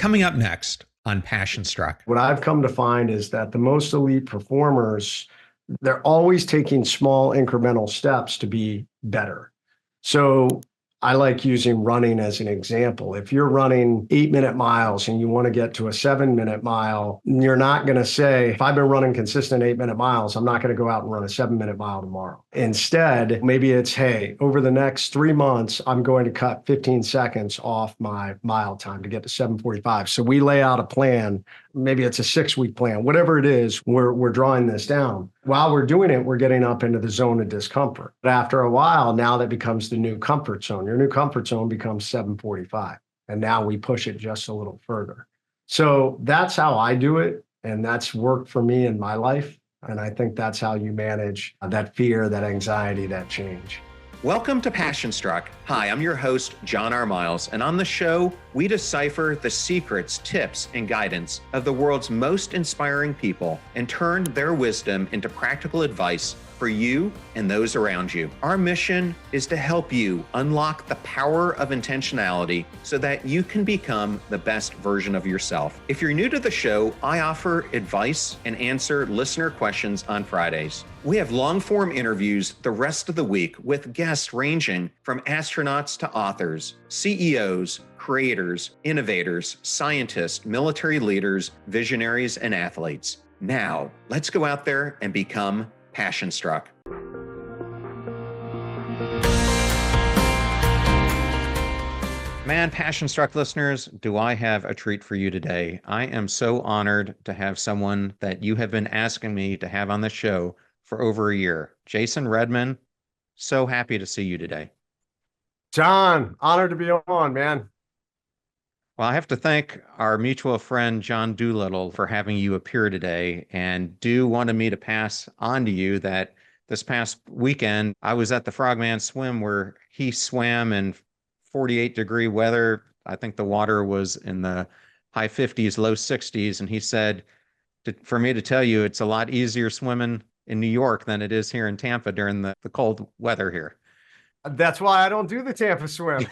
Coming up next on Passion Struck. What I've come to find is that the most elite performers, they're always taking small incremental steps to be better. So I like using running as an example. If you're running 8-minute miles and you want to get to a 7-minute mile, you're not going to say, if I've been running consistent 8-minute miles, I'm not going to go out and run a 7-minute mile tomorrow. Instead, maybe it's, hey, over the next 3 months, I'm going to cut 15 seconds off my mile time to get to 7:45. So we lay out a plan. Maybe it's a 6-week plan, whatever it is, we're drawing this down. While we're doing it, we're getting up into the zone of discomfort. But after a while, now that becomes the new comfort zone. Your new comfort zone becomes 7:45. And now we push it just a little further. So that's how I do it. And that's worked for me in my life. And I think that's how you manage that fear, that anxiety, that change. Welcome to Passion Struck. Hi, I'm your host, John R. Miles, and on the show, we decipher the secrets, tips, and guidance of the world's most inspiring people and turn their wisdom into practical advice for you and those around you. Our mission is to help you unlock the power of intentionality so that you can become the best version of yourself. If you're new to the show, I offer advice and answer listener questions on Fridays. We have long-form interviews the rest of the week with guests ranging from astronauts to authors, CEOs, creators, innovators, scientists, military leaders, visionaries, and athletes. Now, let's go out there and become Passion Struck. Man, Passion Struck listeners, do I have a treat for you today. I am so honored to have someone that you have been asking me to have on the show for over a year. Jason Redman, so happy to see you today. John, honored to be on, man. Well, I have to thank our mutual friend, John Doolittle, for having you appear today. And Do wanted me to pass on to you that this past weekend, I was at the Frogman Swim where he swam in 48-degree weather. I think the water was in the high 50s, low 60s. And he said, for me to tell you, it's a lot easier swimming in New York than it is here in Tampa during the cold weather here. That's why I don't do the Tampa swim.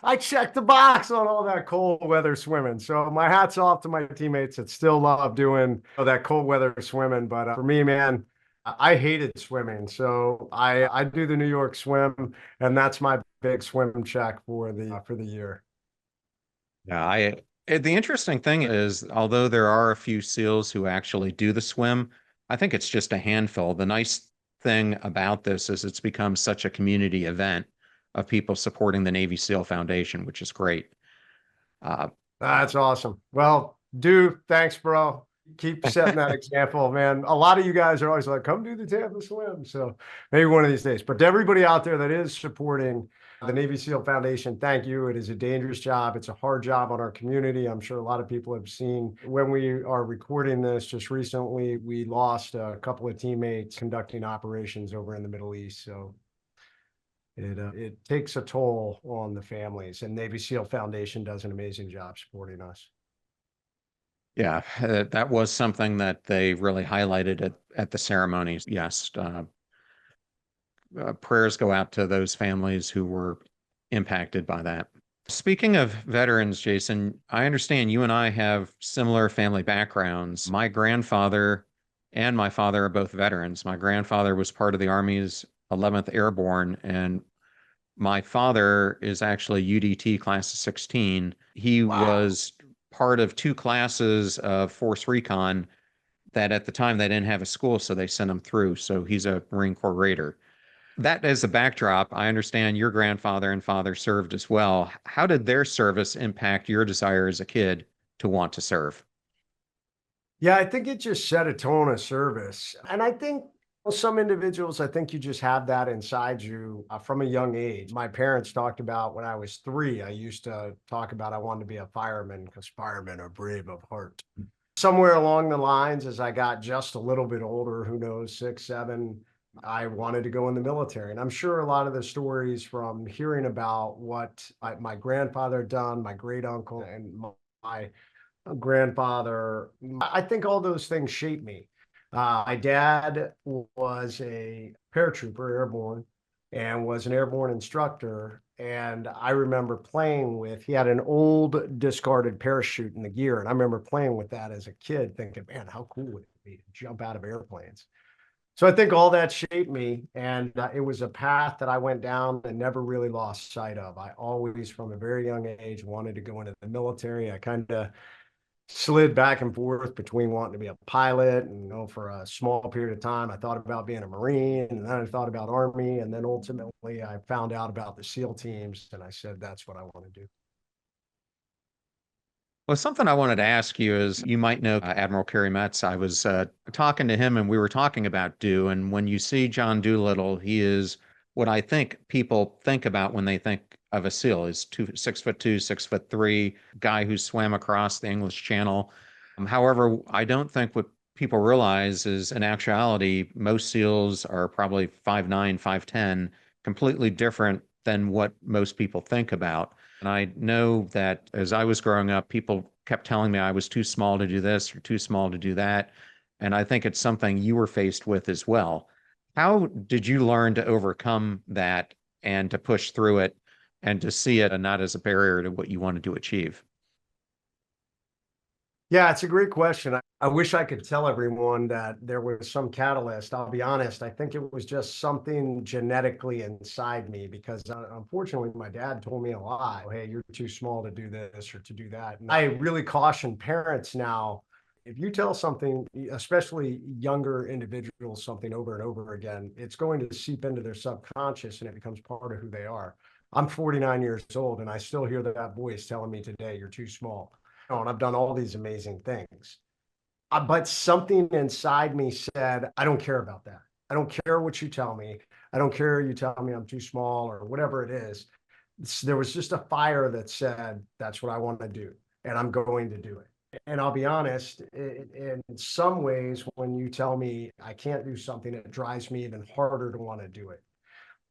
I checked the box on all that cold weather swimming. So my hat's off to my teammates that still love doing that cold weather swimming. But for me, man, I hated swimming. So I do the New York swim, and that's my big swim check for the year. Yeah, the interesting thing is, although there are a few SEALs who actually do the swim, I think it's just a handful. The nice thing about this is it's become such a community event of people supporting the Navy SEAL Foundation, which is great. That's awesome. Well, dude, thanks, bro. Keep setting that example, man. A lot of you guys are always like, come do the Tampa swim. So maybe one of these days. But to everybody out there that is supporting the Navy SEAL Foundation, thank you. It is a dangerous job. It's a hard job on our community. I'm sure a lot of people have seen when we are recording this just recently, we lost a couple of teammates conducting operations over in the Middle East. So it takes a toll on the families, and Navy SEAL Foundation does an amazing job supporting us. Yeah, that was something that they really highlighted at the ceremonies. Yes, prayers go out to those families who were impacted by that. Speaking of veterans, Jason, I understand you and I have similar family backgrounds. My grandfather and my father are both veterans. My grandfather was part of the Army's 11th Airborne, and my father is actually UDT class of 16. He was part of 2 classes of Force Recon that at the time they didn't have a school, so they sent him through. So he's a Marine Corps Raider. That as a backdrop, I understand your grandfather and father served as well. How did their service impact your desire as a kid to want to serve? Yeah, I think it just set a tone of service. And I think some individuals, I think you just have that inside you from a young age. My parents talked about when I was 3, I used to talk about I wanted to be a fireman because firemen are brave of heart. Somewhere along the lines, as I got just a little bit older, who knows, 6, 7, I wanted to go in the military. And I'm sure a lot of the stories from hearing about what my grandfather had done, my great uncle, and my grandfather, I think all those things shaped me. My dad was a paratrooper, airborne, and was an airborne instructor. And I remember playing with, he had an old discarded parachute in the gear. And I remember playing with that as a kid thinking, man, how cool would it be to jump out of airplanes? So I think all that shaped me, and it was a path that I went down and never really lost sight of. I always, from a very young age, wanted to go into the military. I kind of slid back and forth between wanting to be a pilot and, for a small period of time, I thought about being a Marine, and then I thought about Army. And then ultimately I found out about the SEAL teams, and I said, that's what I want to do. Well, something I wanted to ask you is you might know Admiral Kerry Metz. I was talking to him and we were talking about Do. And when you see John Doolittle, he is what I think people think about when they think of a SEAL is 6'2", 6'3" guy who swam across the English Channel. However, I don't think what people realize is in actuality, most SEALs are probably 5'9", 5'10", completely different than what most people think about. And I know that as I was growing up, people kept telling me I was too small to do this or too small to do that. And I think it's something you were faced with as well. How did you learn to overcome that and to push through it and to see it and not as a barrier to what you wanted to achieve? Yeah, it's a great question. I wish I could tell everyone that there was some catalyst. I'll be honest, I think it was just something genetically inside me because unfortunately, my dad told me a lot. Hey, you're too small to do this or to do that. And I really caution parents now, if you tell something, especially younger individuals, something over and over again, it's going to seep into their subconscious and it becomes part of who they are. I'm 49 years old and I still hear that voice telling me today, you're too small. And I've done all these amazing things. But something inside me said, I don't care about that. I don't care what you tell me. I don't care you tell me I'm too small or whatever it is. There was just a fire that said, that's what I want to do. And I'm going to do it. And I'll be honest, in some ways, when you tell me I can't do something, it drives me even harder to want to do it.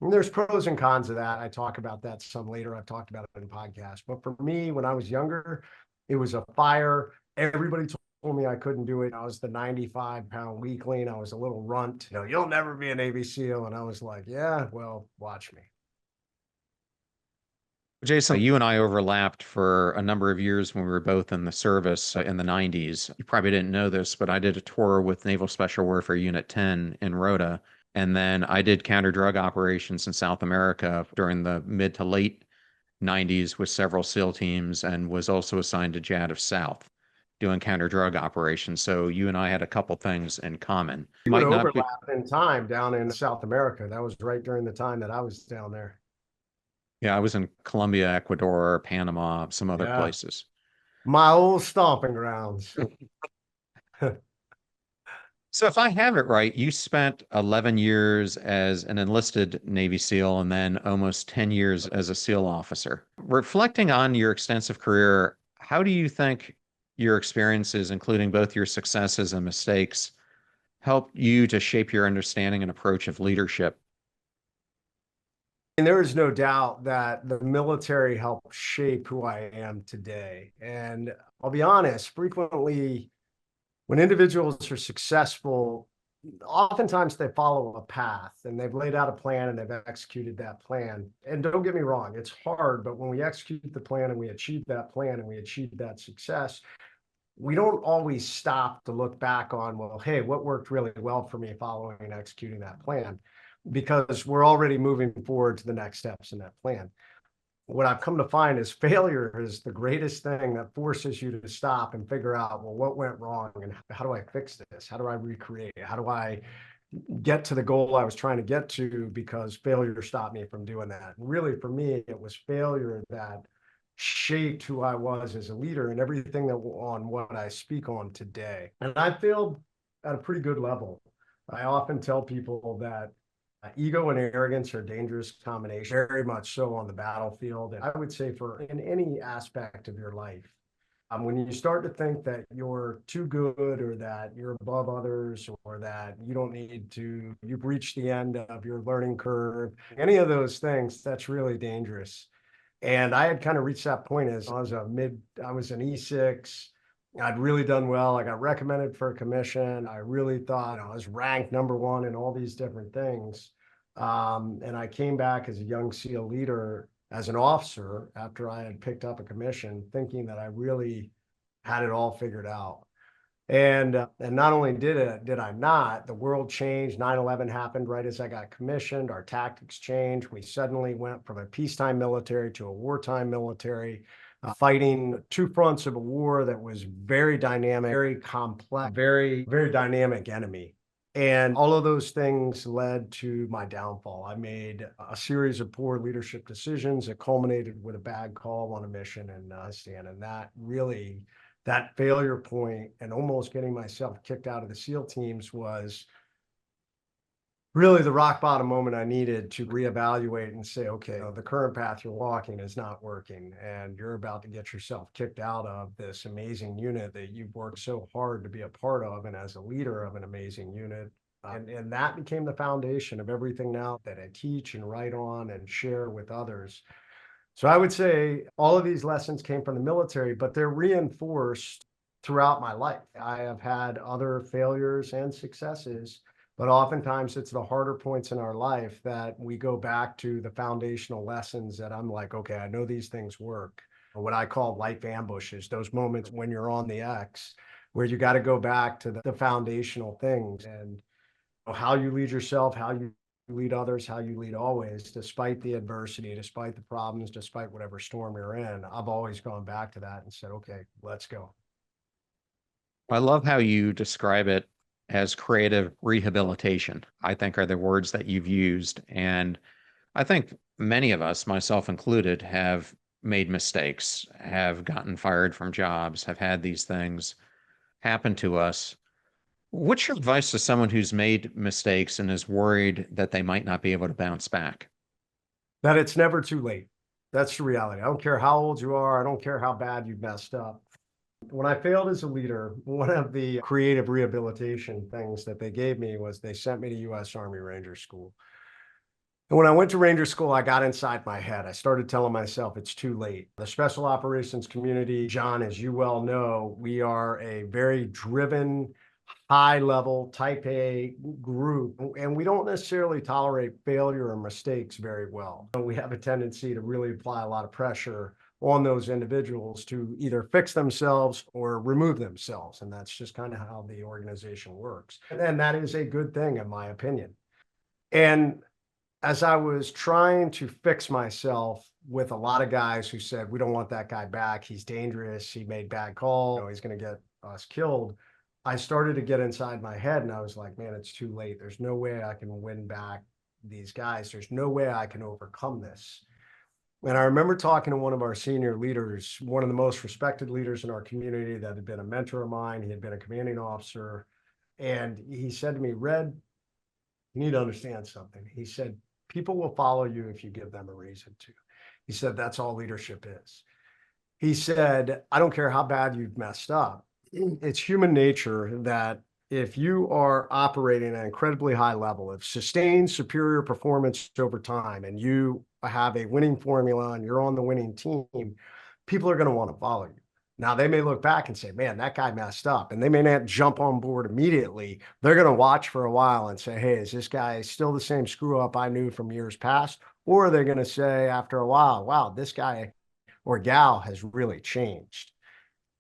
And there's pros and cons of that. I talk about that some later. I've talked about it in podcasts. But for me, when I was younger, it was a fire. Everybody told me I couldn't do it. I was the 95-pound weakling. I was a little runt. You'll never be a Navy SEAL. And I was like, yeah, well, watch me. Jason, you and I overlapped for a number of years when we were both in the service in the 90s. You probably didn't know this, but I did a tour with Naval Special Warfare Unit 10 in Rota. And then I did counter drug operations in South America during the mid to late 90s with several SEAL teams and was also assigned to JADF South doing counter drug operations. So you and I had a couple things in common. We would Might not be. overlap in time down in South America. That was right during the time that I was down there. Yeah, I was in Colombia, Ecuador, Panama, some other Yeah. places. My old stomping grounds. So if I have it right, you spent 11 years as an enlisted Navy SEAL and then almost 10 years as a SEAL officer. Reflecting on your extensive career, how do you think your experiences, including both your successes and mistakes, help you to shape your understanding and approach of leadership? And there is no doubt that the military helped shape who I am today. And I'll be honest, frequently when individuals are successful, oftentimes they follow a path and they've laid out a plan and they've executed that plan. And don't get me wrong, it's hard, but when we execute the plan and we achieve that plan and we achieve that success, we don't always stop to look back on, well, hey, what worked really well for me following and executing that plan? Because we're already moving forward to the next steps in that plan. What I've come to find is failure is the greatest thing that forces you to stop and figure out, well, what went wrong and how do I fix this? How do I recreate? How do I get to the goal I was trying to get to because failure stopped me from doing that? And really, for me, it was failure that shaped who I was as a leader and everything that on what I speak on today. And I failed at a pretty good level. I often tell people that ego and arrogance are a dangerous combination, very much so on the battlefield. And I would say for in any aspect of your life, when you start to think that you're too good or that you're above others or that you don't need to, you've reached the end of your learning curve, any of those things, that's really dangerous. And I had kind of reached that point as I was an E6. I'd really done well. I got recommended for a commission. I really thought I was ranked #1 in all these different things. And I came back as a young SEAL leader as an officer after I had picked up a commission, thinking that I really had it all figured out. And not only did I not, the world changed. 9/11 happened right as I got commissioned. Our tactics changed. We suddenly went from a peacetime military to a wartime military, fighting two fronts of a war that was very dynamic, very complex, very dynamic enemy. And all of those things led to my downfall. I made a series of poor leadership decisions that culminated with a bad call on a mission in Afghanistan. And that failure point and almost getting myself kicked out of the SEAL teams was really the rock bottom moment I needed to reevaluate and say, okay, the current path you're walking is not working, and you're about to get yourself kicked out of this amazing unit that you've worked so hard to be a part of, and as a leader of an amazing unit. And that became the foundation of everything now that I teach and write on and share with others. So I would say all of these lessons came from the military, but they're reinforced throughout my life. I have had other failures and successes, but oftentimes it's the harder points in our life that we go back to the foundational lessons that I'm like, okay, I know these things work. Or what I call life ambushes, those moments when you're on the X, where you got to go back to the foundational things and how you lead yourself, how you lead others, how you lead always, despite the adversity, despite the problems, despite whatever storm you're in. I've always gone back to that and said, okay, let's go. I love how you describe it as creative rehabilitation, I think are the words that you've used. And I think many of us, myself included, have made mistakes, have gotten fired from jobs, have had these things happen to us. What's your advice to someone who's made mistakes and is worried that they might not be able to bounce back? That it's never too late. That's the reality. I don't care how old you are. I don't care how bad you've messed up. When I failed as a leader, one of the creative rehabilitation things that they gave me was they sent me to U.S. Army Ranger School. And when I went to Ranger School, I got inside my head. I started telling myself it's too late. The special operations community, John, as you well know, we are a very driven, high level type A group, and we don't necessarily tolerate failure or mistakes very well. We have a tendency to really apply a lot of pressure on those individuals to either fix themselves or remove themselves. And that's just kind of how the organization works. And that is a good thing, in my opinion. And as I was trying to fix myself with a lot of guys who said, we don't want that guy back. He's dangerous. He made bad calls. He's going to get us killed. I started to get inside my head and I was like, man, it's too late. There's no way I can win back these guys. There's no way I can overcome this. And I remember talking to one of our senior leaders, one of the most respected leaders in our community that had been a mentor of mine. He had been a commanding officer. And he said to me, Red, you need to understand something. He said, people will follow you if you give them a reason to. He said, that's all leadership is. He said, I don't care how bad you've messed up. It's human nature that if you are operating at an incredibly high level of sustained superior performance over time and you have a winning formula and you're on the winning team, people are going to want to follow you. Now, they may look back and say, man, that guy messed up, and they may not jump on board immediately. They're going to watch for a while and say, hey, is this guy still the same screw up I knew from years past? Or they're going to say after a while, wow, this guy or gal has really changed.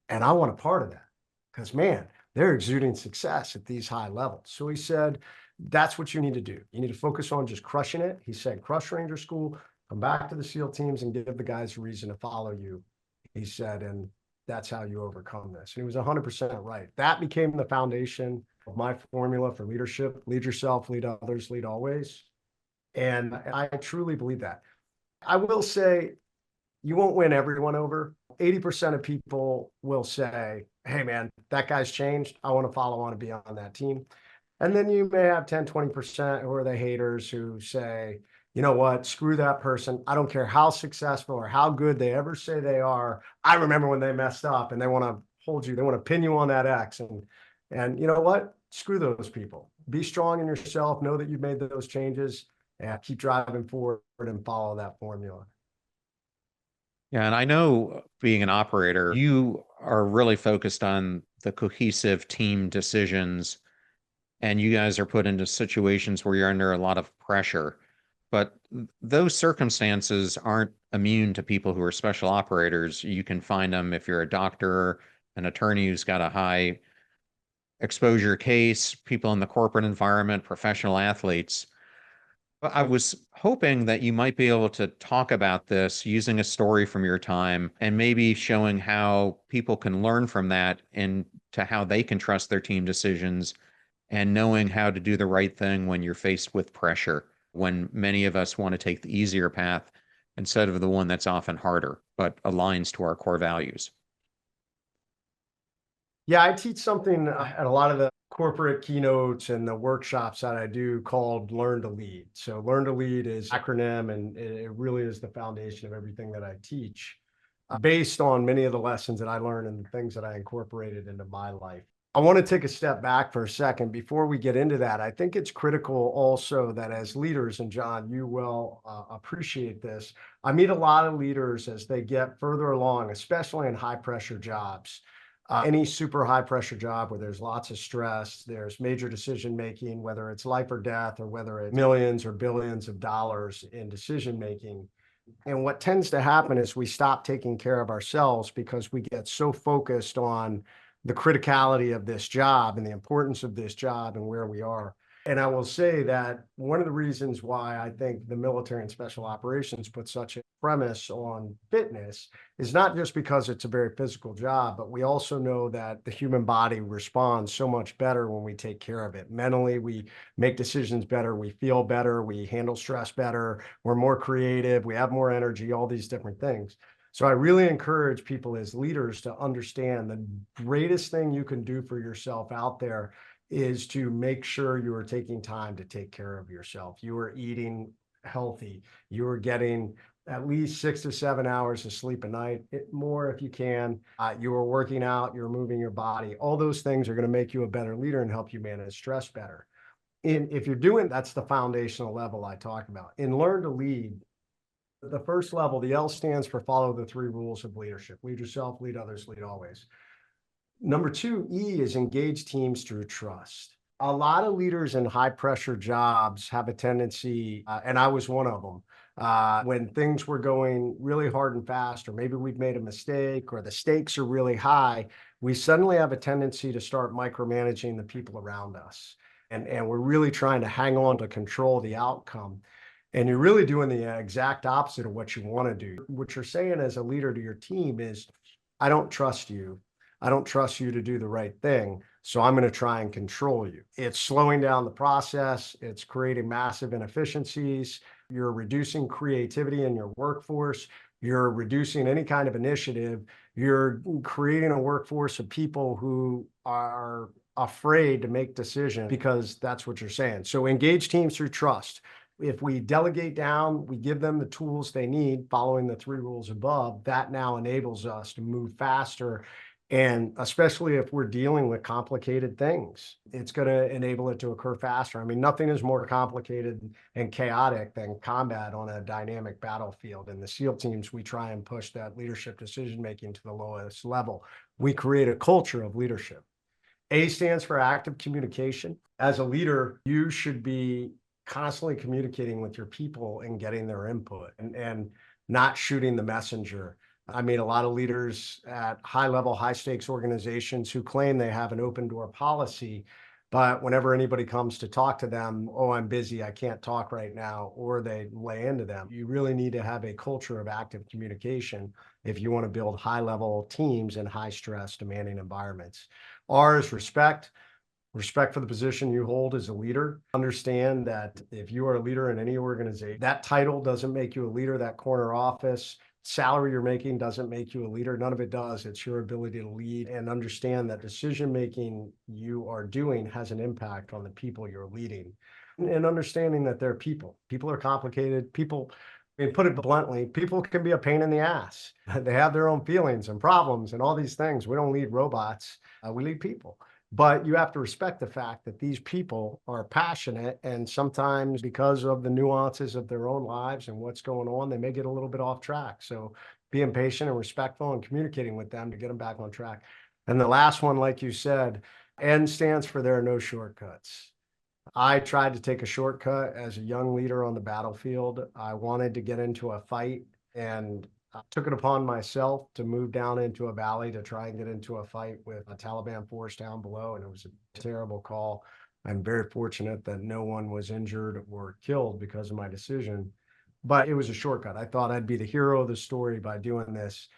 And I want a part of that because, man, they're exuding success at these high levels. So he said, that's what you need to do. You need to focus on just crushing it. He said, crush Ranger School, come back to the SEAL teams and give the guys a reason to follow you. He said, and that's how you overcome this. And he was 100% right. That became the foundation of my formula for leadership. Lead yourself, lead others, lead always. And I truly believe that. I will say, you won't win everyone over. 80% of people will say, hey, man, that guy's changed. I want to follow on and be on that team. And then you may have 10, 20% who are the haters who say, you know what, screw that person. I don't care how successful or how good they ever say they are. I remember when they messed up, and they want to hold you. They want to pin you on that X. And you know what? Screw those people. Be strong in yourself. Know that you've made those changes and keep driving forward and follow that formula. Yeah, and I know being an operator, you are really focused on the cohesive team decisions, and you guys are put into situations where you're under a lot of pressure. But those circumstances aren't immune to people who are special operators. You can find them if you're a doctor, an attorney who's got a high exposure case, people in the corporate environment, professional athletes. I was hoping that you might be able to talk about this using a story from your time and maybe showing how people can learn from that and to how they can trust their team decisions and knowing how to do the right thing when you're faced with pressure, when many of us want to take the easier path instead of the one that's often harder, but aligns to our core values. Yeah, I teach something at a lot of the corporate keynotes and the workshops that I do called Learn to Lead. So Learn to Lead is acronym, and it really is the foundation of everything that I teach, based on many of the lessons that I learned and the things that I incorporated into my life. I want to take a step back for a second before we get into that. I think it's critical also that as leaders, and John, you will appreciate this. I meet a lot of leaders as they get further along, especially in high pressure jobs. Any super high pressure job where there's lots of stress, there's major decision making, whether it's life or death, or whether it's millions or billions of dollars in decision making. And what tends to happen is we stop taking care of ourselves because we get so focused on the criticality of this job and the importance of this job and where we are. And I will say that one of the reasons why I think the military and special operations put such a premise on fitness is not just because it's a very physical job, but we also know that the human body responds so much better when we take care of it. Mentally, we make decisions better, we feel better, we handle stress better, we're more creative, we have more energy, all these different things. So I really encourage people as leaders to understand the greatest thing you can do for yourself out there is to make sure you are taking time to take care of yourself. You are eating healthy. You are getting at least 6 to 7 hours of sleep a night, more if you can. You are working out, you're moving your body. All those things are going to make you a better leader and help you manage stress better. And if you're doing, that's the foundational level I talk about. In Learn to Lead, the first level, the L stands for follow the 3 rules of leadership. Lead yourself, lead others, lead always. Number 2, E, is engage teams through trust. A lot of leaders in high pressure jobs have a tendency, and I was one of them, when things were going really hard and fast, or maybe we've made a mistake, or the stakes are really high, we suddenly have a tendency to start micromanaging the people around us. And we're really trying to hang on to control the outcome. And you're really doing the exact opposite of what you want to do. What you're saying as a leader to your team is, I don't trust you. I don't trust you to do the right thing. So I'm going to try and control you. It's slowing down the process. It's creating massive inefficiencies. You're reducing creativity in your workforce. You're reducing any kind of initiative. You're creating a workforce of people who are afraid to make decisions because that's what you're saying. So engage teams through trust. If we delegate down, we give them the tools they need, following the 3 rules above, that now enables us to move faster. And especially if we're dealing with complicated things, it's going to enable it to occur faster. I mean, nothing is more complicated and chaotic than combat on a dynamic battlefield. In the SEAL teams, we try and push that leadership decision-making to the lowest level. We create a culture of leadership. A stands for active communication. As a leader, you should be constantly communicating with your people and getting their input and not shooting the messenger. I mean, a lot of leaders at high level, high stakes organizations who claim they have an open door policy, but whenever anybody comes to talk to them, oh, I'm busy, I can't talk right now, or they lay into them. You really need to have a culture of active communication if you want to build high level teams in high stress, demanding environments. R is respect. Respect for the position you hold as a leader. Understand that if you are a leader in any organization, that title doesn't make you a leader, that corner office, salary you're making doesn't make you a leader. None of it does. It's your ability to lead, and understand that decision-making you are doing has an impact on the people you're leading. And understanding that they're people. People are complicated. People, I mean, put it bluntly, people can be a pain in the ass. They have their own feelings and problems and all these things. We don't lead robots. We lead people. But you have to respect the fact that these people are passionate, and sometimes because of the nuances of their own lives and what's going on, they may get a little bit off track. So being patient and respectful and communicating with them to get them back on track. And the last one, like you said, N stands for there are no shortcuts. I tried to take a shortcut as a young leader on the battlefield. I wanted to get into a fight, and I took it upon myself to move down into a valley to try and get into a fight with a Taliban force down below. And it was a terrible call. I'm very fortunate that no one was injured or killed because of my decision, but it was a shortcut. I thought I'd be the hero of the story by doing this,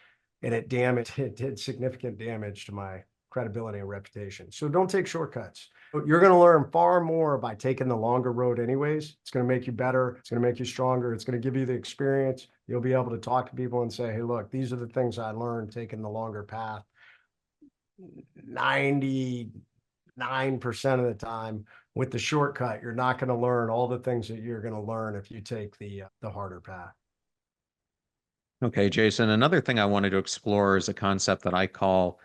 and it did significant damage to my credibility and reputation. So don't take shortcuts. You're going to learn far more by taking the longer road anyways. It's going to make you better. It's going to make you stronger. It's going to give you the experience. You'll be able to talk to people and say, hey, look, these are the things I learned taking the longer path. 99% of the time with the shortcut, you're not going to learn all the things that you're going to learn if you take the harder path. Okay, Jason, another thing I wanted to explore is a concept that I call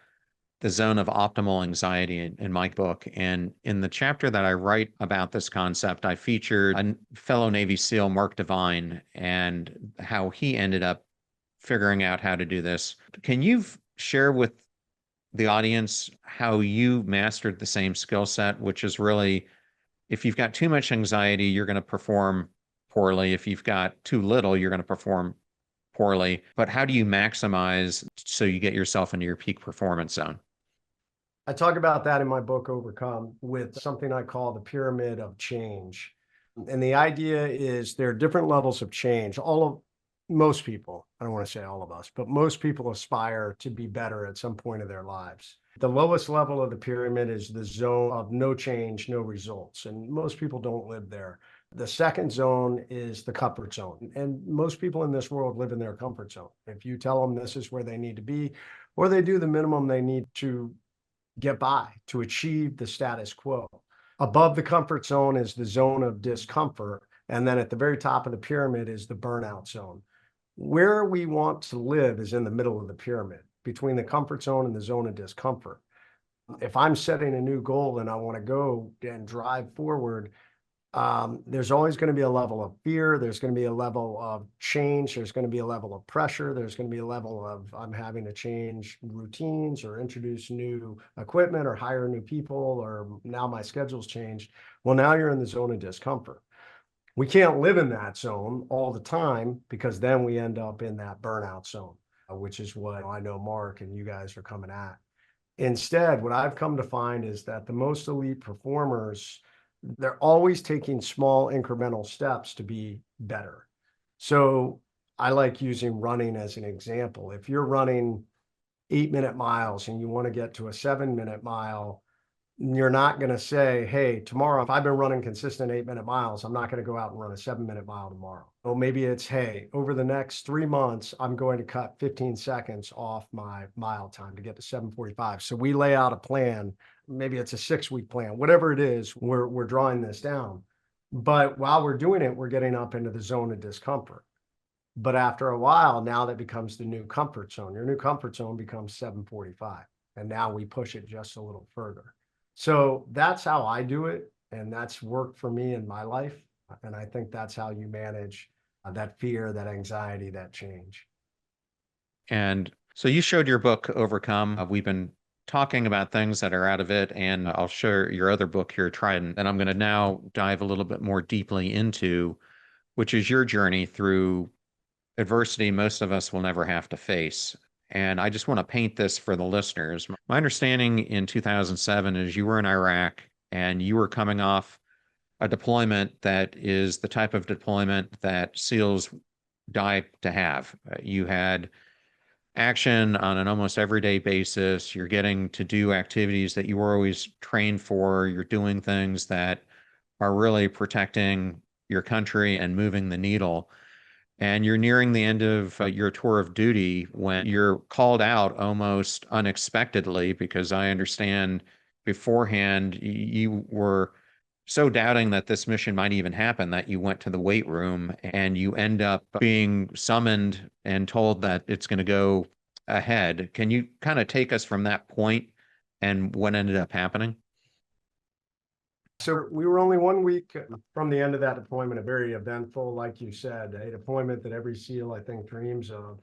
the zone of optimal anxiety in my book. And in the chapter that I write about this concept, I featured a fellow Navy SEAL, Mark Devine, and how he ended up figuring out how to do this. Can you share with the audience how you mastered the same skill set, which is really, if you've got too much anxiety, you're going to perform poorly. If you've got too little, you're going to perform poorly. But how do you maximize so you get yourself into your peak performance zone? I talk about that in my book, Overcome, with something I call the pyramid of change. And the idea is there are different levels of change. Most people, I don't want to say all of us, but most people aspire to be better at some point of their lives. The lowest level of the pyramid is the zone of no change, no results. And most people don't live there. The second zone is the comfort zone. And most people in this world live in their comfort zone. If you tell them this is where they need to be, or they do the minimum they need to get by, to achieve the status quo. Above the comfort zone is the zone of discomfort. And then at the very top of the pyramid is the burnout zone. Where we want to live is in the middle of the pyramid, between the comfort zone and the zone of discomfort. If I'm setting a new goal and I want to go and drive forward, there's always going to be a level of fear. There's going to be a level of change. There's going to be a level of pressure. There's going to be a level of I'm having to change routines or introduce new equipment or hire new people, or now my schedule's changed. Well, now you're in the zone of discomfort. We can't live in that zone all the time, because then we end up in that burnout zone, which is what I know Mark and you guys are coming at. Instead, what I've come to find is that the most elite performers, they're always taking small incremental steps to be better. So I like using running as an example. If you're running 8-minute miles and you want to get to a 7-minute mile, you're not going to say, hey, tomorrow, if I've been running consistent 8-minute miles, I'm not going to go out and run a 7-minute mile tomorrow. Well, maybe it's, hey, over the next 3 months, I'm going to cut 15 seconds off my mile time to get to 7:45. So we lay out a plan. Maybe it's a 6-week plan, whatever it is, we're drawing this down. But while we're doing it, we're getting up into the zone of discomfort. But after a while, now that becomes the new comfort zone. Your new comfort zone becomes 7:45. And now we push it just a little further. So that's how I do it. And that's worked for me in my life. And I think that's how you manage that fear, that anxiety, that change. And so you showed your book, Overcome. We've been talking about things that are out of it, and I'll share your other book here, Trident, and I'm going to now dive a little bit more deeply into, which is your journey through adversity most of us will never have to face. And I just want to paint this for the listeners. My understanding in 2007 is you were in Iraq and you were coming off a deployment that is the type of deployment that SEALs die to have. You had action on an almost everyday basis. You're getting to do activities that you were always trained for. You're doing things that are really protecting your country and moving the needle. And you're nearing the end of your tour of duty when you're called out almost unexpectedly, because I understand beforehand you were so doubting that this mission might even happen that you went to the weight room and you end up being summoned and told that it's going to go ahead. Can you kind of take us from that point and what ended up happening? So we were only 1 week from the end of that deployment, a very eventful, like you said, a deployment that every SEAL, I think, dreams of.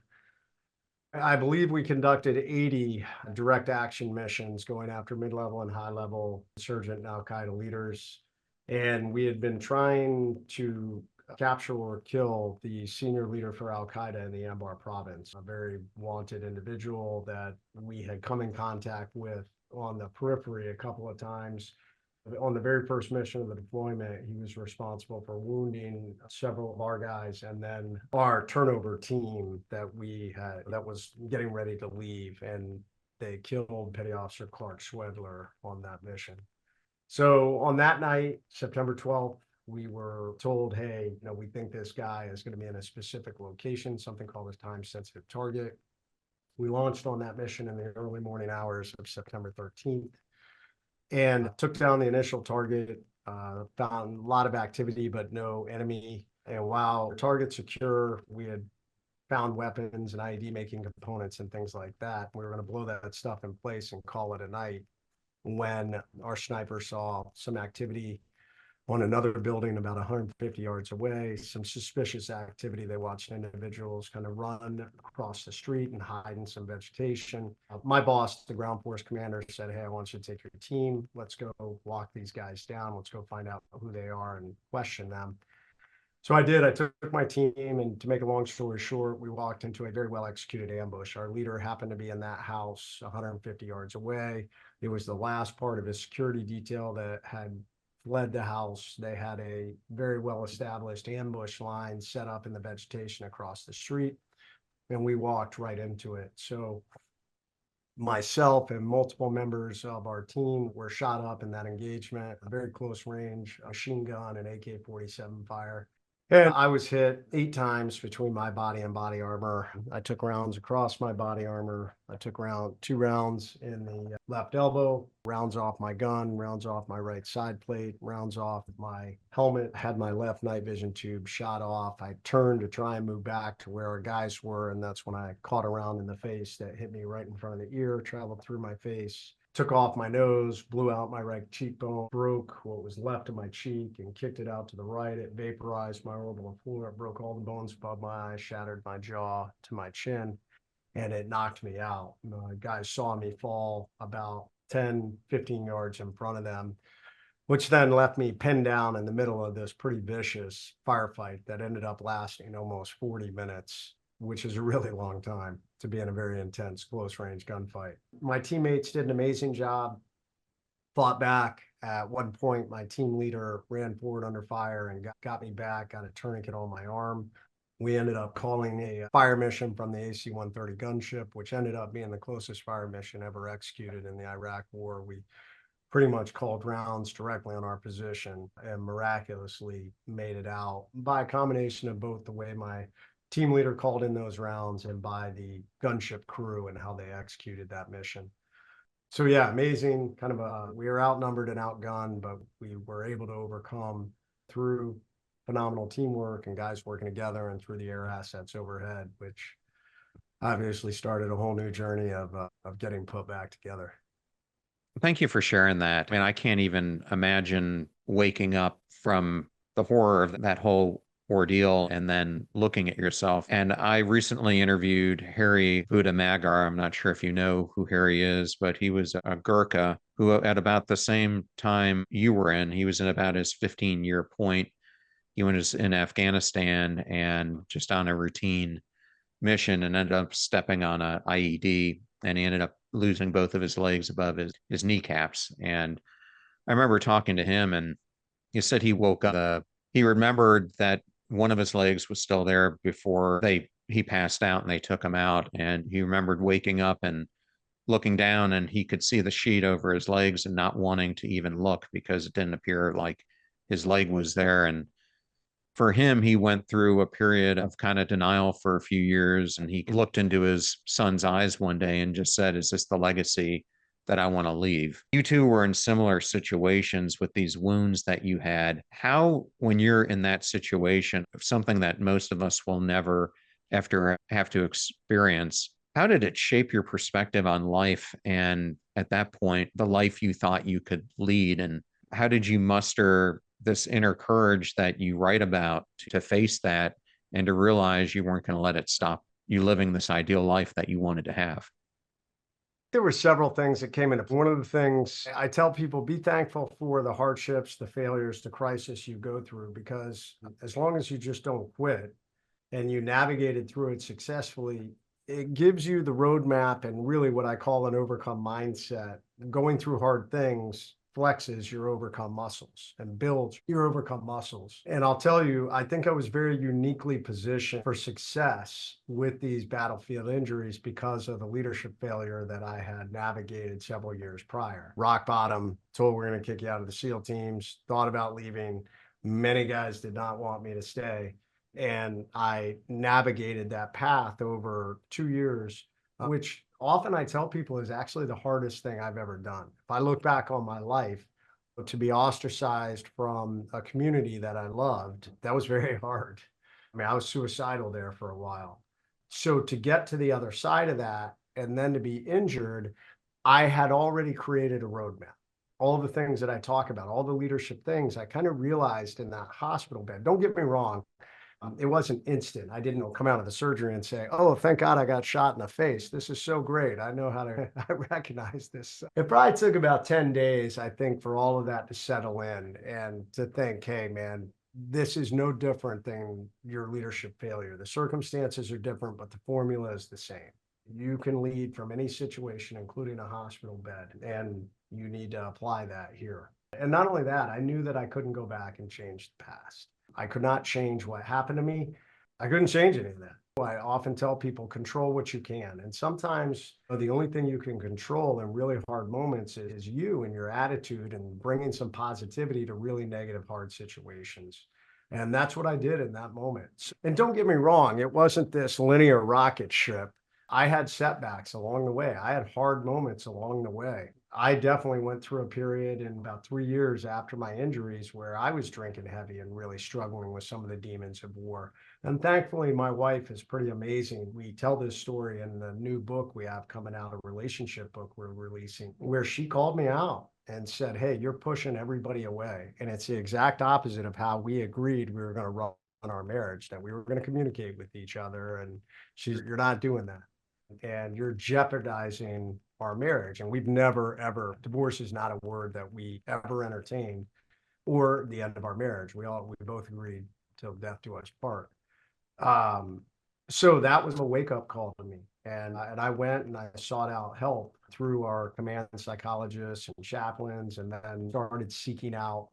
I believe we conducted 80 direct action missions going after mid-level and high-level insurgent and Al-Qaeda leaders. And we had been trying to capture or kill the senior leader for Al Qaeda in the Anbar province, a very wanted individual that we had come in contact with on the periphery a couple of times. On the very first mission of the deployment, he was responsible for wounding several of our guys, and then our turnover team that we had that was getting ready to leave, and they killed Petty Officer Clark Swedler on that mission. So on that night, September 12th, we were told, hey, we think this guy is going to be in a specific location, something called a time-sensitive target. We launched on that mission in the early morning hours of September 13th and took down the initial target, found a lot of activity, but no enemy. And while target secure, we had found weapons and IED making components and things like that. We were going to blow that stuff in place and call it a night when our sniper saw some activity on another building about 150 yards away, some suspicious activity. They watched individuals kind of run across the street and hide in some vegetation. My boss, the ground force commander, said, hey, I want you to take your team. Let's go walk these guys down. Let's go find out who they are and question them. So I did. I took my team, and to make a long story short, we walked into a very well executed ambush. Our leader happened to be in that house 150 yards away. It was the last part of his security detail that had fled the house. They had a very well established ambush line set up in the vegetation across the street, and we walked right into it. So myself and multiple members of our team were shot up in that engagement, a very close range machine gun and AK-47 fire. And I was hit 8 times between my body and body armor. I took rounds across my body armor. I took 2 rounds in the left elbow, rounds off my gun, rounds off my right side plate, rounds off my helmet, had my left night vision tube shot off. I turned to try and move back to where our guys were, and that's when I caught a round in the face that hit me right in front of the ear, traveled through my face, took off my nose, blew out my right cheekbone, broke what was left of my cheek and kicked it out to the right. It vaporized my orbital floor. It broke all the bones above my eyes, shattered my jaw to my chin, and it knocked me out. The guys saw me fall about 10, 15 yards in front of them, which then left me pinned down in the middle of this pretty vicious firefight that ended up lasting almost 40 minutes, which is a really long time to be in a very intense close range gunfight. My teammates did an amazing job, fought back. At one point, my team leader ran forward under fire and got me back, got a tourniquet on my arm. We ended up calling a fire mission from the AC-130 gunship, which ended up being the closest fire mission ever executed in the Iraq War. We pretty much called rounds directly on our position and miraculously made it out by a combination of both the way my team leader called in those rounds and by the gunship crew and how they executed that mission. So yeah, amazing. We were outnumbered and outgunned, but we were able to overcome through phenomenal teamwork and guys working together and through the air assets overhead, which obviously started a whole new journey of getting put back together. Thank you for sharing that. I mean, I can't even imagine waking up from the horror of that whole ordeal and then looking at yourself. And I recently interviewed Harry Budamagar. I'm not sure if you know who Harry is, but he was a Gurkha who, at about the same time you were in, he was in about his 15-year point. He was in Afghanistan and just on a routine mission and ended up stepping on a IED, and he ended up losing both of his legs above his kneecaps. And I remember talking to him, and he said he woke up, he remembered that one of his legs was still there before he passed out and they took him out. And he remembered waking up and looking down, and he could see the sheet over his legs and not wanting to even look because it didn't appear like his leg was there. And for him, he went through a period of kind of denial for a few years, and he looked into his son's eyes one day and just said, is this the legacy that I want to leave? You two were in similar situations with these wounds that you had. How, when you're in that situation, something that most of us will never have to experience, how did it shape your perspective on life? And at that point, the life you thought you could lead, and how did you muster this inner courage that you write about to face that and to realize you weren't going to let it stop you living this ideal life that you wanted to have? There were several things that came into. One of the things I tell people, be thankful for the hardships, the failures, the crisis you go through, because as long as you just don't quit and you navigated through it successfully, it gives you the roadmap and really what I call an overcome mindset. Going through hard things flexes your overcome muscles and builds your overcome muscles. And I'll tell you, I think I was very uniquely positioned for success with these battlefield injuries because of the leadership failure that I had navigated several years prior. Rock bottom, told we're going to kick you out of the SEAL teams, thought about leaving. Many guys did not want me to stay. And I navigated that path over 2 years, which often I tell people is actually the hardest thing I've ever done. If I look back on my life, to be ostracized from a community that I loved, that was very hard. I mean, I was suicidal there for a while. So to get to the other side of that and then to be injured, I had already created a roadmap. All the things that I talk about, all the leadership things, I kind of realized in that hospital bed. Don't get me wrong, it wasn't instant. I didn't come out of the surgery and say, "Oh, thank God I got shot in the face. This is so great. I know how to, I recognize this." It probably took about 10 days, I think, for all of that to settle in and to think, hey, man, this is no different than your leadership failure. The circumstances are different, but the formula is the same. You can lead from any situation, including a hospital bed, and you need to apply that here. And not only that, I knew that I couldn't go back and change the past. I could not change what happened to me. I couldn't change any of that. I often tell people, control what you can. And sometimes the only thing you can control in really hard moments is you and your attitude and bringing some positivity to really negative, hard situations. And that's what I did in that moment. And don't get me wrong, it wasn't this linear rocket ship. I had setbacks along the way. I had hard moments along the way. I definitely went through a period in about 3 years after my injuries where I was drinking heavy and really struggling with some of the demons of war. And thankfully, my wife is pretty amazing. We tell this story in the new book we have coming out, a relationship book we're releasing, where she called me out and said, "Hey, you're pushing everybody away." And it's the exact opposite of how we agreed we were going to run our marriage, that we were going to communicate with each other. And she's, "You're not doing that. And you're jeopardizing our marriage." And we've never, ever, divorce is not a word that we ever entertained, or the end of our marriage. We both agreed till death do us part. So that was a wake-up call to me. And I went and I sought out help through our command psychologists and chaplains, and then started seeking out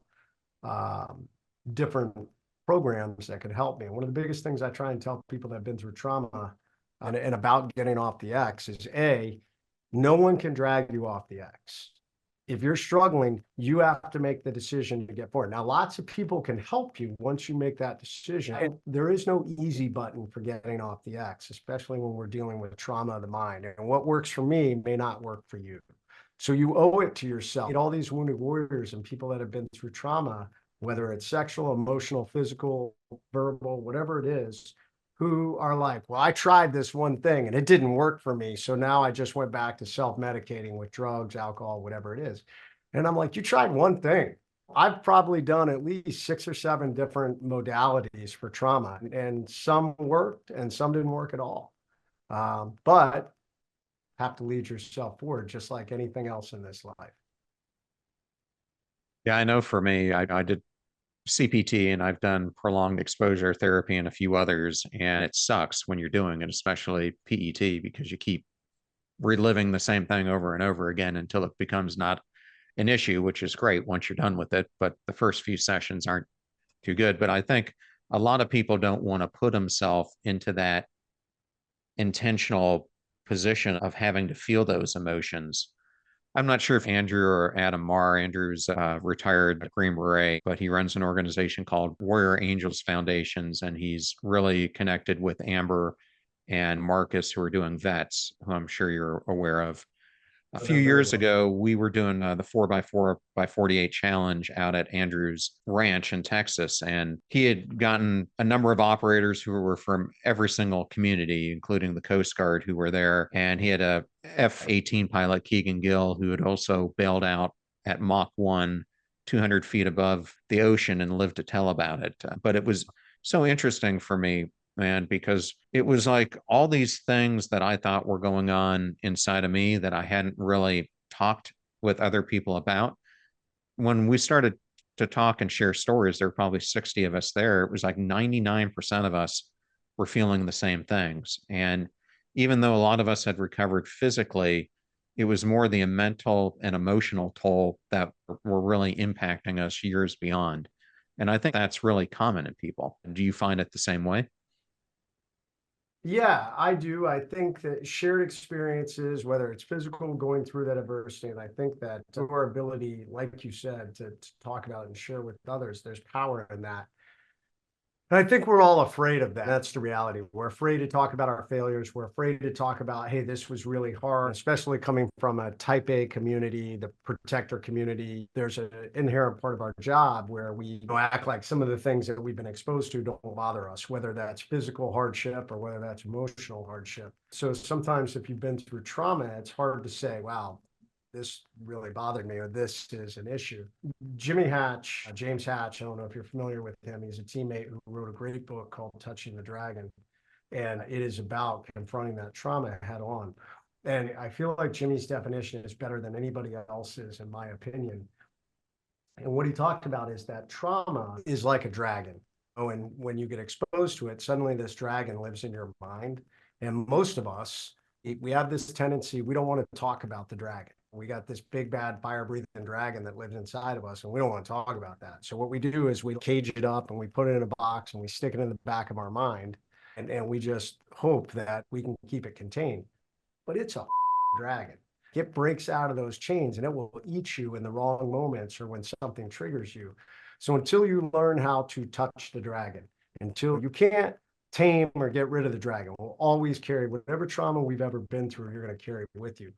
different programs that could help me. One of the biggest things I try and tell people that have been through trauma and about getting off the X is no one can drag you off the X. If you're struggling, you have to make the decision to get forward. Now, lots of people can help you once you make that decision. And there is no easy button for getting off the X, especially when we're dealing with trauma of the mind. And what works for me may not work for you. So you owe it to yourself. All these wounded warriors and people that have been through trauma, whether it's sexual, emotional, physical, verbal, whatever it is, who are like, "Well, I tried this one thing and it didn't work for me. So now I just went back to self-medicating with drugs, alcohol, whatever it is." And I'm like, "You tried one thing." I've probably done at least 6 or 7 different modalities for trauma, and some worked and some didn't work at all. But have to lead yourself forward, just like anything else in this life. Yeah, I know for me, I did CPT and I've done prolonged exposure therapy and a few others. And it sucks when you're doing it, especially PET, because you keep reliving the same thing over and over again until it becomes not an issue, which is great once you're done with it. But the first few sessions aren't too good. But I think a lot of people don't want to put themselves into that intentional position of having to feel those emotions. I'm not sure if Andrew or Adam Marr, Andrew's retired Green Beret, but he runs an organization called Warrior Angels Foundations, and he's really connected with Amber and Marcus, who are doing vets, who I'm sure you're aware of. A few years ago, we were doing the 4x4x48 challenge out at Andrew's ranch in Texas. And he had gotten a number of operators who were from every single community, including the Coast Guard, who were there. And he had a F-18 pilot, Keegan Gill, who had also bailed out at Mach 1, 200 feet above the ocean, and lived to tell about it. But it was so interesting for me man, because it was like all these things that I thought were going on inside of me that I hadn't really talked with other people about. When we started to talk and share stories, there were probably 60 of us there. It was like 99% of us were feeling the same things. And even though a lot of us had recovered physically, it was more the mental and emotional toll that were really impacting us years beyond. And I think that's really common in people. Do you find it the same way? Yeah, I do. I think that shared experiences, whether it's physical, going through that adversity, and I think that our ability, like you said, to talk about and share with others, there's power in that. And I think we're all afraid of that. That's the reality. We're afraid to talk about our failures. We're afraid to talk about, hey, this was really hard, especially coming from a type A community, the protector community. There's an inherent part of our job where we act like some of the things that we've been exposed to don't bother us, whether that's physical hardship or whether that's emotional hardship. So sometimes if you've been through trauma, it's hard to say, wow, this really bothered me, or this is an issue. Jimmy Hatch, James Hatch, I don't know if you're familiar with him. He's a teammate who wrote a great book called Touching the Dragon. And it is about confronting that trauma head on. And I feel like Jimmy's definition is better than anybody else's, in my opinion. And what he talked about is that trauma is like a dragon. Oh, and when you get exposed to it, suddenly this dragon lives in your mind. And most of us, we have this tendency, we don't want to talk about the dragon. We got this big, bad, fire-breathing dragon that lives inside of us, and we don't want to talk about that. So what we do is we cage it up and we put it in a box and we stick it in the back of our mind, and we just hope that we can keep it contained. But it's a dragon. It breaks out of those chains and it will eat you in the wrong moments or when something triggers you. So until you learn how to touch the dragon, until you can't tame or get rid of the dragon, we'll always carry whatever trauma we've ever been through, you're going to carry with you.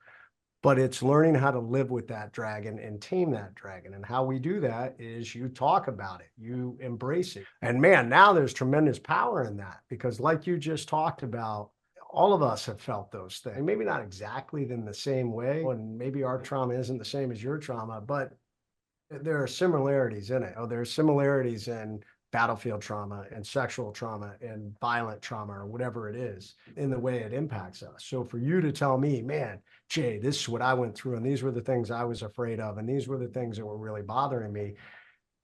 But it's learning how to live with that dragon and tame that dragon. And how we do that is you talk about it, you embrace it. And man, now there's tremendous power in that, because like you just talked about, all of us have felt those things. Maybe not exactly in the same way, and maybe our trauma isn't the same as your trauma, but there are similarities in it. Oh, there are similarities in battlefield trauma and sexual trauma and violent trauma or whatever it is in the way it impacts us. So for you to tell me, man, Jay, this is what I went through, and these were the things I was afraid of, and these were the things that were really bothering me.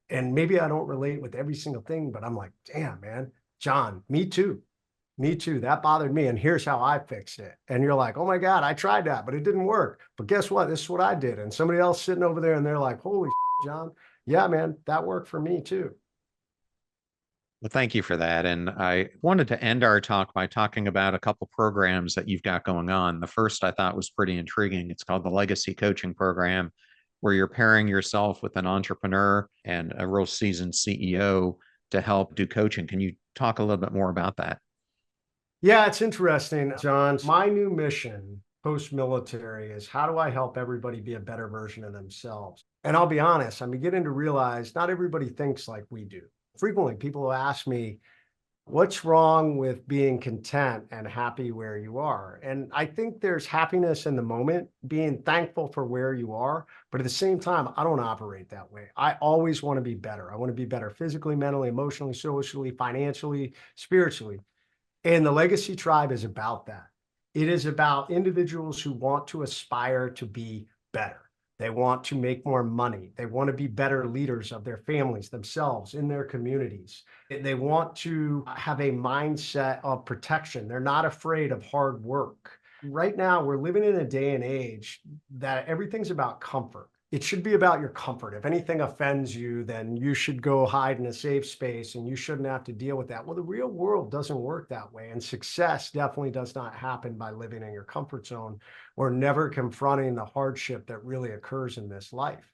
And maybe I don't relate with every single thing, but I'm like, damn, man, John, me too. Me too. That bothered me. And here's how I fixed it. And you're like, oh my God, I tried that, but it didn't work. But guess what? This is what I did. And somebody else sitting over there and they're like, holy John, yeah, man, that worked for me too. Well, thank you for that. And I wanted to end our talk by talking about a couple programs that you've got going on. The first I thought was pretty intriguing. It's called the Legacy Coaching Program, where you're pairing yourself with an entrepreneur and a real seasoned CEO to help do coaching. Can you talk a little bit more about that? Yeah, it's interesting, John. My new mission post-military is, how do I help everybody be a better version of themselves? And I'll be honest, I'm beginning to realize not everybody thinks like we do. Frequently, people will ask me, what's wrong with being content and happy where you are? And I think there's happiness in the moment, being thankful for where you are. But at the same time, I don't operate that way. I always want to be better. I want to be better physically, mentally, emotionally, socially, financially, spiritually. And the Legacy Tribe is about that. It is about individuals who want to aspire to be better. They want to make more money. They want to be better leaders of their families, themselves, in their communities. They want to have a mindset of protection. They're not afraid of hard work. Right now, we're living in a day and age that everything's about comfort. It should be about your comfort. If anything offends you, then you should go hide in a safe space and you shouldn't have to deal with that. Well, the real world doesn't work that way. And success definitely does not happen by living in your comfort zone or never confronting the hardship that really occurs in this life.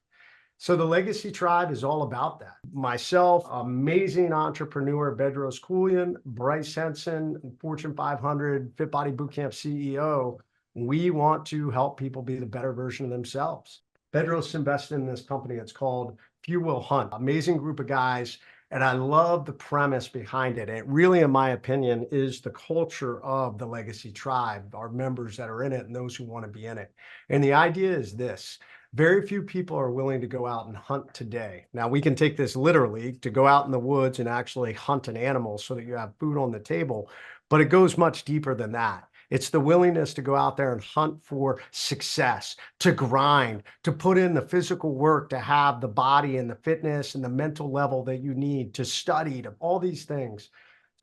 So the Legacy Tribe is all about that. Myself, amazing entrepreneur Bedros Keuilian, Bryce Henson, Fortune 500 Fit Body Bootcamp CEO. We want to help people be the better version of themselves. Bedros invested in this company. It's called Few Will Hunt. Amazing group of guys. And I love the premise behind it. It really, in my opinion, is the culture of the Legacy Tribe, our members that are in it and those who want to be in it. And the idea is this: Very few people are willing to go out and hunt today. Now, we can take this literally to go out in the woods and actually hunt an animal so that you have food on the table, but it goes much deeper than that. It's the willingness to go out there and hunt for success, to grind, to put in the physical work, to have the body and the fitness and the mental level that you need, to study, to all these things.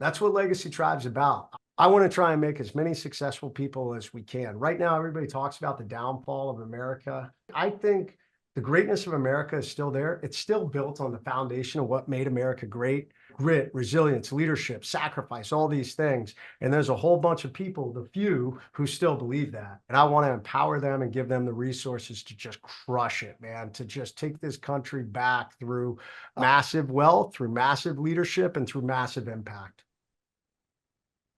That's what Legacy Tribe's about. I want to try and make as many successful people as we can. Right now, everybody talks about the downfall of America. I think the greatness of America is still there. It's still built on the foundation of what made America great: grit, resilience, leadership, sacrifice, all these things. And there's a whole bunch of people, the few, who still believe that. And I want to empower them and give them the resources to just crush it, man, to just take this country back through massive wealth, through massive leadership, and through massive impact.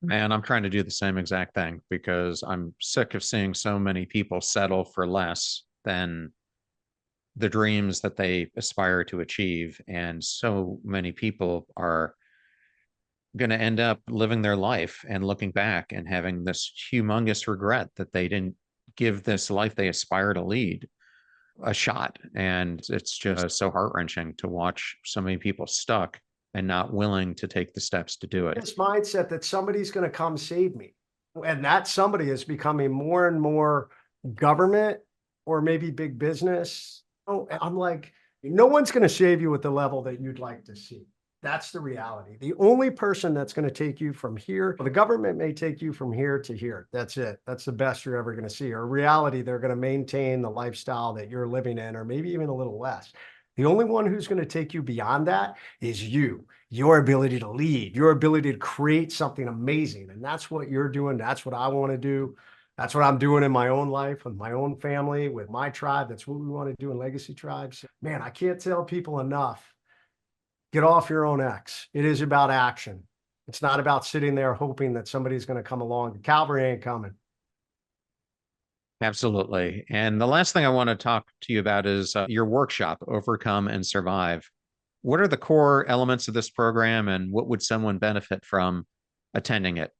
And I'm trying to do the same exact thing because I'm sick of seeing so many people settle for less than the dreams that they aspire to achieve. And so many people are going to end up living their life and looking back and having this humongous regret that they didn't give this life they aspire to lead a shot. And it's just so heart-wrenching to watch so many people stuck and not willing to take the steps to do it. This mindset that somebody's going to come save me. And that somebody is becoming more and more government or maybe big business. Oh, I'm like, no one's going to save you at the level that you'd like to see. That's the reality. The only person that's going to take you from here, the government may take you from here to here. That's it. That's the best you're ever going to see. Or reality, they're going to maintain the lifestyle that you're living in, or maybe even a little less. The only one who's going to take you beyond that is you, your ability to lead, your ability to create something amazing. And that's what you're doing. That's what I want to do. That's what I'm doing in my own life, with my own family, with my tribe. That's what we want to do in Legacy Tribes. Man, I can't tell people enough. Get off your own X. It is about action. It's not about sitting there hoping that somebody's going to come along. The cavalry ain't coming. Absolutely. And the last thing I want to talk to you about is your workshop, Overcome and Survive. What are the core elements of this program, and what would someone benefit from attending it?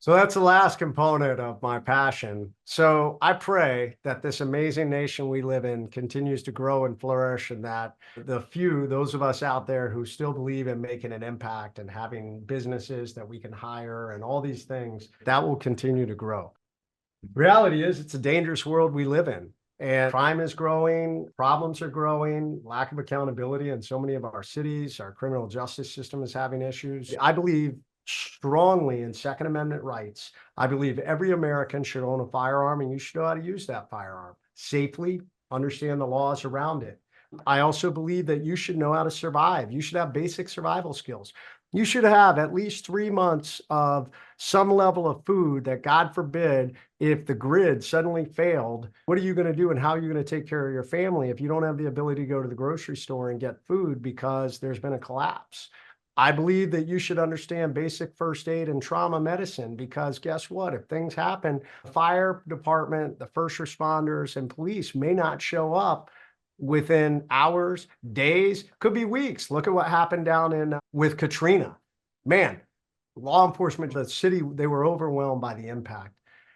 So that's the last component of my passion. So I pray that this amazing nation we live in continues to grow and flourish, and that the few, those of us out there who still believe in making an impact and having businesses that we can hire and all these things, that will continue to grow. Reality is, it's a dangerous world we live in. And crime is growing, problems are growing, lack of accountability in so many of our cities. Our criminal justice system is having issues. I believe strongly in Second Amendment rights. I believe every American should own a firearm, and you should know how to use that firearm safely, understand the laws around it. I also believe that you should know how to survive. You should have basic survival skills. You should have at least 3 months of some level of food that, God forbid, if the grid suddenly failed, what are you going to do, and how are you going to take care of your family if you don't have the ability to go to the grocery store and get food because there's been a collapse? I believe that you should understand basic first aid and trauma medicine, because guess what? If things happen, the fire department, the first responders, and police may not show up within hours, days, could be weeks. Look at what happened down in with Katrina. Man, law enforcement, the city, they were overwhelmed by the impact.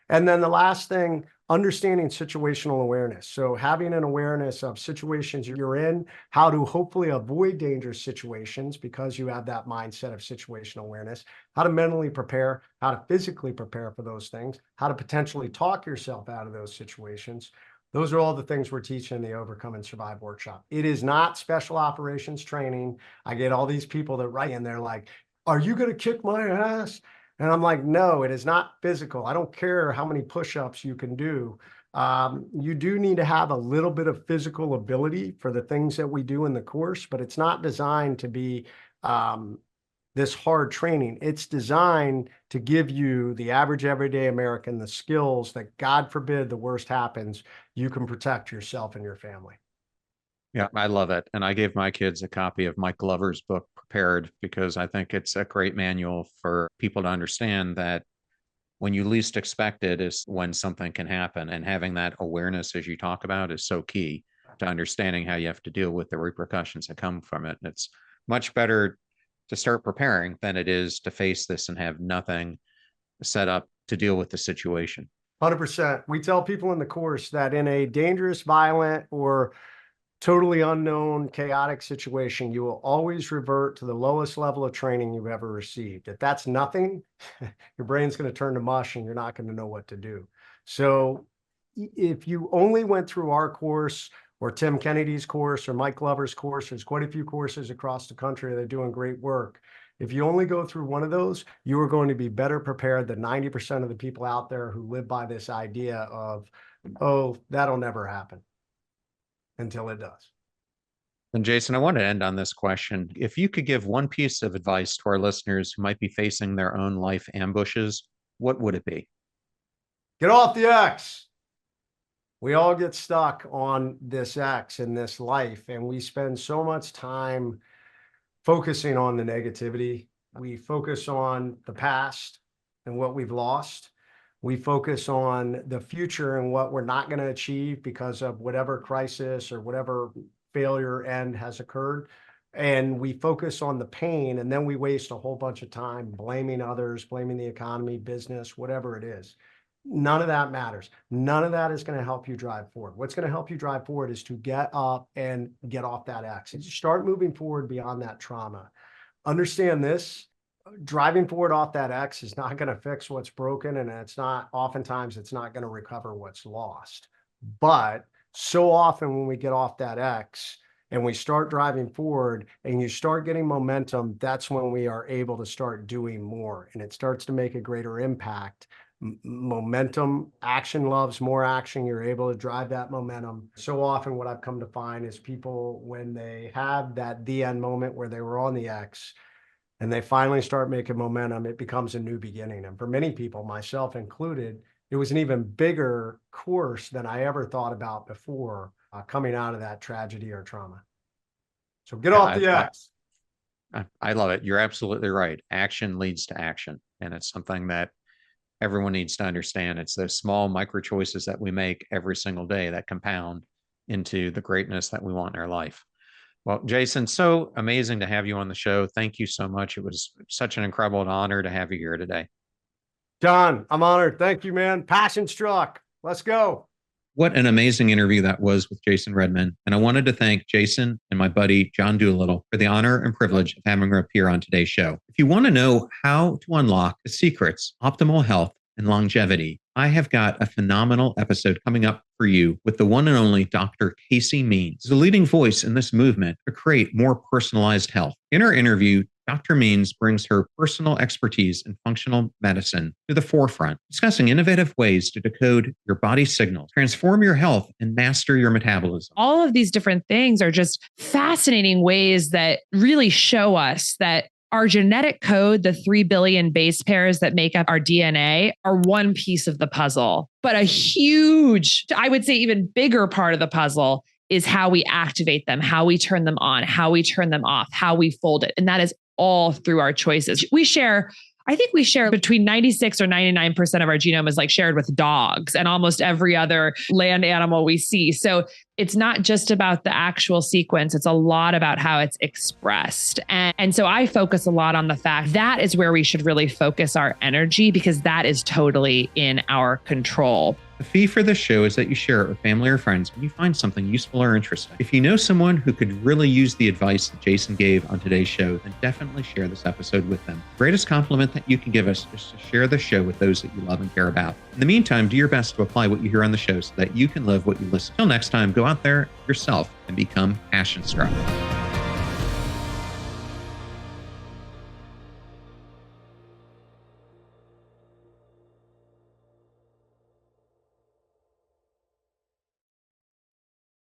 And then the last thing, understanding situational awareness. So having an awareness of situations you're in, how to hopefully avoid dangerous situations because you have that mindset of situational awareness, how to mentally prepare, how to physically prepare for those things, how to potentially talk yourself out of those situations. Those are all the things we're teaching in the Overcome and Survive workshop. It is not special operations training. I get all these people that write in, they're like, are you going to kick my ass? And I'm like, no, it is not physical. I don't care how many push-ups you can do. You do need to have a little bit of physical ability for the things that we do in the course, but it's not designed to be this hard training. It's designed to give you, the average everyday American, the skills that, God forbid, the worst happens, you can protect yourself and your family. Yeah, I love it. And I gave my kids a copy of Mike Glover's book, Prepared, because I think it's a great manual for people to understand that when you least expect it is when something can happen. And having that awareness, as you talk about, is so key to understanding how you have to deal with the repercussions that come from it. And it's much better to start preparing than it is to face this and have nothing set up to deal with the situation. 100%. We tell people in the course that in a dangerous, violent, or totally unknown, chaotic situation, you will always revert to the lowest level of training you've ever received. If that's nothing, your brain's going to turn to mush and you're not going to know what to do. So if you only went through our course or Tim Kennedy's course or Mike Glover's course, there's quite a few courses across the country that are doing great work. If you only go through one of those, you are going to be better prepared than 90% of the people out there who live by this idea of, oh, that'll never happen, until it does. And Jason, I want to end on this question. If you could give one piece of advice to our listeners who might be facing their own life ambushes, what would it be? Get off the X. We all get stuck on this X in this life, and we spend so much time focusing on the negativity. We focus on the past and what we've lost. We focus on the future and what we're not going to achieve because of whatever crisis or whatever failure end has occurred. And we focus on the pain, and then we waste a whole bunch of time blaming others, blaming the economy, business, whatever it is. None of that matters. None of that is going to help you drive forward. What's going to help you drive forward is to get up and get off that X. Start moving forward beyond that trauma. Understand this. Driving forward off that X is not going to fix what's broken, and oftentimes it's not going to recover what's lost. But so often when we get off that X and we start driving forward and you start getting momentum, that's when we are able to start doing more, and it starts to make a greater impact. Momentum, action loves more action. You're able to drive that momentum. So often what I've come to find is people, when they have that the end moment where they were on the X and they finally start making momentum, it becomes a new beginning. And for many people, myself included, it was an even bigger course than I ever thought about before, coming out of that tragedy or trauma. So get off the X. I love it. You're absolutely right. Action leads to action. And it's something that everyone needs to understand. It's those small micro choices that we make every single day that compound into the greatness that we want in our life. Well, Jason, so amazing to have you on the show. Thank you so much. It was such an incredible honor to have you here today. John, I'm honored. Thank you, man. Passion struck. Let's go. What an amazing interview that was with Jason Redman. And I wanted to thank Jason and my buddy, John Doolittle, for the honor and privilege of having her appear on today's show. If you want to know how to unlock the secrets, optimal health, and longevity, I have got a phenomenal episode coming up for you with the one and only Dr. Casey Means, the leading voice in this movement to create more personalized health. In our interview, Dr. Means brings her personal expertise in functional medicine to the forefront, discussing innovative ways to decode your body's signals, transform your health, and master your metabolism. All of these different things are just fascinating ways that really show us that our genetic code, the 3 billion base pairs that make up our DNA, are one piece of the puzzle. But a huge, I would say even bigger part of the puzzle is how we activate them, how we turn them on, how we turn them off, how we fold it. And that is all through our choices. I think we share between 96 or 99% of our genome is like shared with dogs and almost every other land animal we see. So it's not just about the actual sequence. It's a lot about how it's expressed. And so I focus a lot on the fact that is where we should really focus our energy, because that is totally in our control. The fee for this show is that you share it with family or friends when you find something useful or interesting. If you know someone who could really use the advice that Jason gave on today's show, then definitely share this episode with them. The greatest compliment that you can give us is to share the show with those that you love and care about. In the meantime, do your best to apply what you hear on the show so that you can live what you listen. Till next time, go out there yourself and become passion struck.